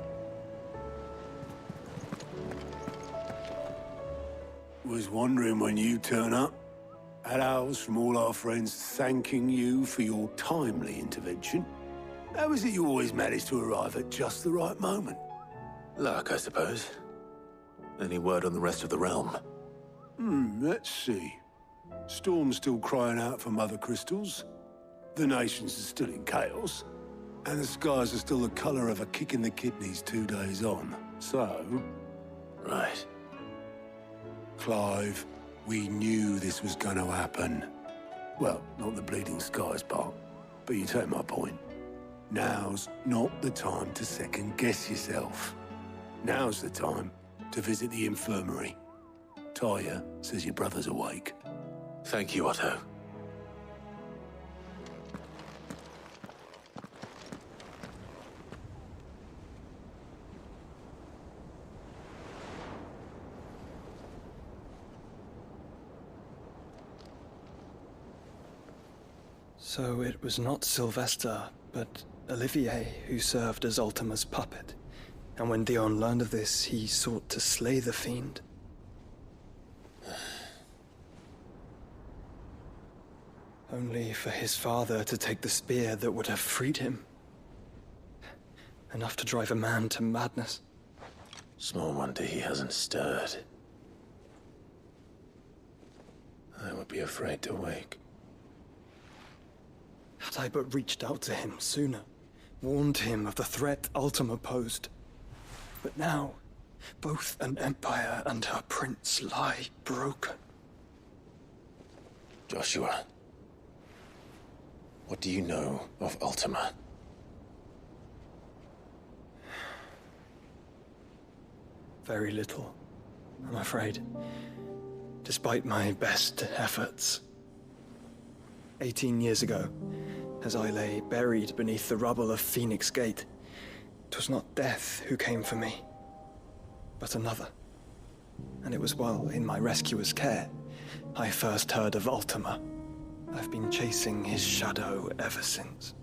Was wondering when you turn up. Had owls from all our friends thanking you for your timely intervention. How is it you always manage to arrive at just the right moment? Luck, I suppose. Any word on the rest of the realm? Let's see. Storm's still crying out for mother crystals. The nations are still in chaos. And the skies are still the colour of a kick in the kidneys 2 days on. So... Right. Clive, we knew this was going to happen. Well, not the bleeding skies part, but you take my point. Now's not the time to second-guess yourself. Now's the time to visit the infirmary. Taya says your brother's awake. Thank you, Otto. So it was not Sylvester, but Olivier who served as Ultima's puppet. And when Dion learned of this, he sought to slay the fiend. Only for his father to take the spear that would have freed him. Enough to drive a man to madness. Small wonder he hasn't stirred. I would be afraid to wake. Had I but reached out to him sooner, warned him of the threat Ultima posed. But now, both an empire and her prince lie broken. Joshua, what do you know of Ultima? Very little, I'm afraid. Despite my best efforts. 18 years ago, as I lay buried beneath the rubble of Phoenix Gate, 'twas not death who came for me, but another. And it was while in my rescuer's care, I first heard of Ultima. I've been chasing his shadow ever since.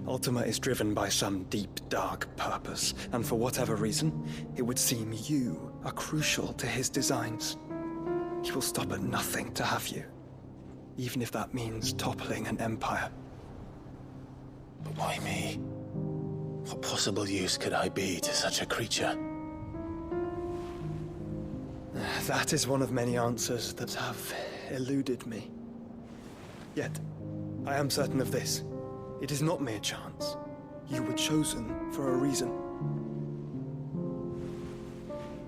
Ultima is driven by some deep, dark purpose, and for whatever reason, it would seem you are crucial to his designs. He will stop at nothing to have you, even if that means toppling an empire. But why me? What possible use could I be to such a creature? That is one of many answers that have eluded me. Yet, I am certain of this. It is not mere chance. You were chosen for a reason.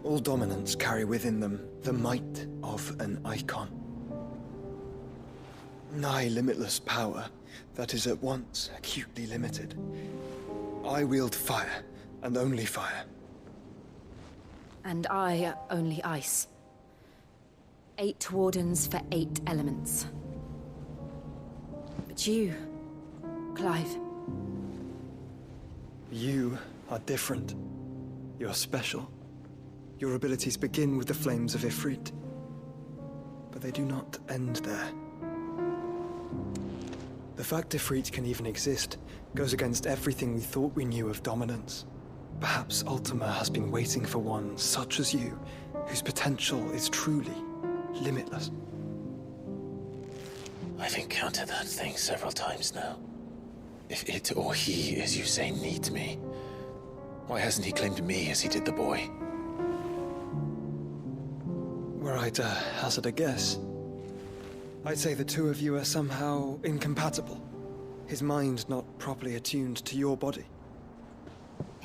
All dominants carry within them the might of an Eikon. Nigh limitless power that is at once acutely limited. I wield fire, and only fire. And I only ice. 8 wardens for 8 elements. But you, Clive. You are different. You're special. Your abilities begin with the flames of Ifrit. But they do not end there. The fact Ifrit can even exist goes against everything we thought we knew of dominance. Perhaps Ultima has been waiting for one such as you, whose potential is truly limitless. I've encountered that thing several times now. If it or he, as you say, needs me, why hasn't he claimed me as he did the boy? Were I to hazard a guess, I'd say the two of you are somehow incompatible. His mind not properly attuned to your body.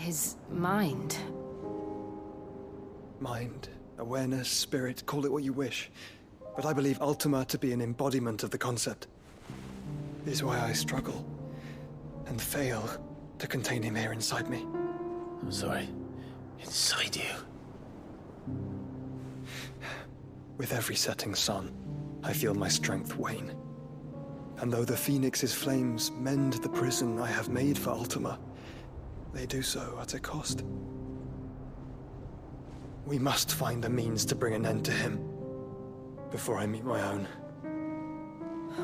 His mind. Mind, awareness, spirit, call it what you wish. But I believe Ultima to be an embodiment of the concept. It is why I struggle and fail to contain him here inside me. I'm sorry. Inside you? With every setting sun, I feel my strength wane. And though the Phoenix's flames mend the prison I have made for Ultima, they do so at a cost. We must find a means to bring an end to him before I meet my own.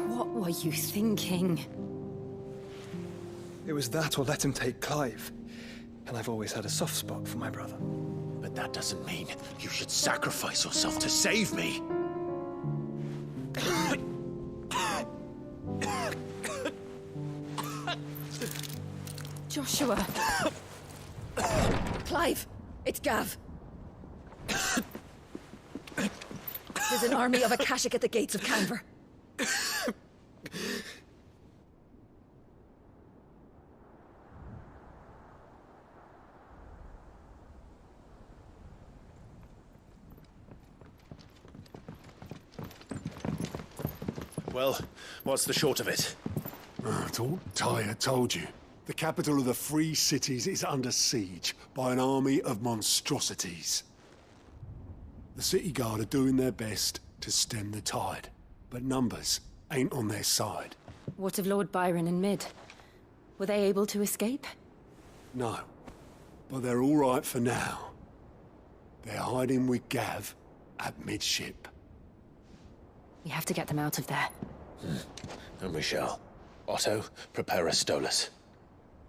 What were you thinking? It was that or let him take Clive. And I've always had a soft spot for my brother. But that doesn't mean you should sacrifice yourself to save me. Joshua. Clive, it's Gav. There's an army of Akashic at the gates of Canver. Well, what's the short of it? I thought Tyre told you. The capital of the Free Cities is under siege by an army of monstrosities. The city guard are doing their best to stem the tide, but numbers ain't on their side. What of Lord Byron and Mid? Were they able to escape? No, but they're all right for now. They're hiding with Gav at midship. We have to get them out of there. And we shall. Otto, prepare a Stolas.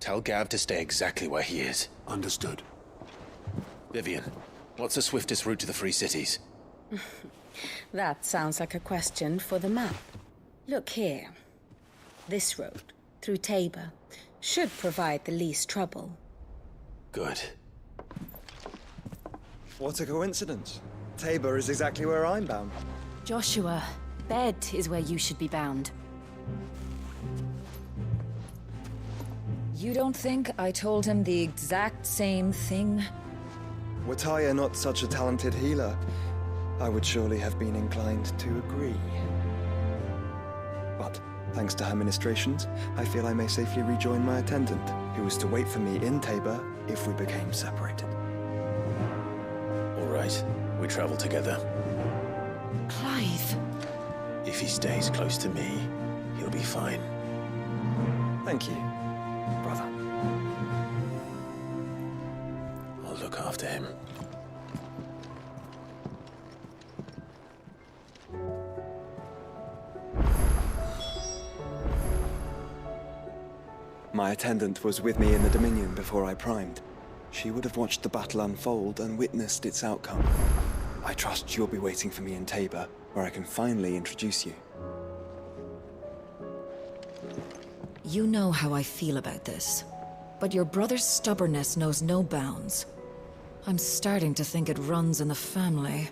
Tell Gav to stay exactly where he is. Understood. Vivian, what's the swiftest route to the Free Cities? That sounds like a question for the map. Look here. This road, through Tabor, should provide the least trouble. Good. What a coincidence. Tabor is exactly where I'm bound. Joshua, bed is where you should be bound. You don't think I told him the exact same thing? Were Tyre not such a talented healer, I would surely have been inclined to agree. But, thanks to her ministrations, I feel I may safely rejoin my attendant, who was to wait for me in Tabor if we became separated. All right, we travel together. Clive. If he stays close to me, he'll be fine. Thank you, brother. I'll look after him. My attendant was with me in the Dominion before I primed. She would have watched the battle unfold and witnessed its outcome. I trust you'll be waiting for me in Tabor, where I can finally introduce you. You know how I feel about this, but your brother's stubbornness knows no bounds. I'm starting to think it runs in the family.